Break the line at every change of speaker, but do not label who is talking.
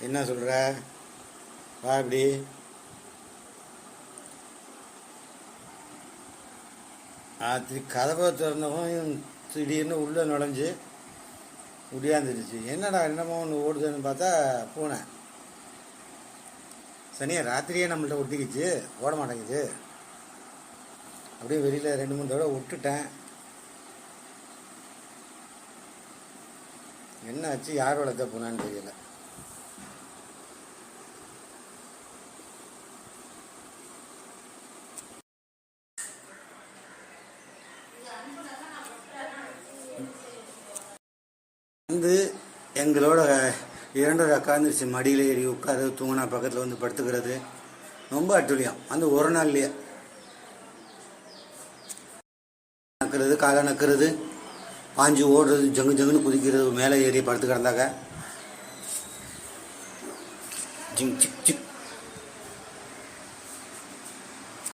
என்ன சொல்கிற? வா இப்படி. கதவை திறந்தவன் திடீர்னு உள்ளே நுழைஞ்சு முடியாந்துருச்சு. என்னடா என்னமோ ஒன்று ஓடுதுன்னு பார்த்தா பூனை. சனியா ராத்திரியே நம்மள்ட்ட ஒட்டிக்கிச்சு, ஓட மாட்டேங்குது. அப்படியே வெளியில் 2-3 தடவை விட்டுட்டேன். என்ன ஆச்சு, யார் வளர்த்த பூனான்னு தெரியல. வந்து எங்களோட 2 உட்காந்துருச்சு. மடியில் ஏறி உட்காரு, தூங்கினா பக்கத்தில் வந்து படுத்துக்கிறது. ரொம்ப அட்டுழியம். அந்த ஒரு நாள்லையே நக்கிறது, காலை நக்கிறது, பாஞ்சு ஓடுறது, ஜங்கு ஜங்குன்னு குதிக்கிறது, மேலே ஏறி படுத்து கிடந்தாக்க ஜிங் சிக் சிக்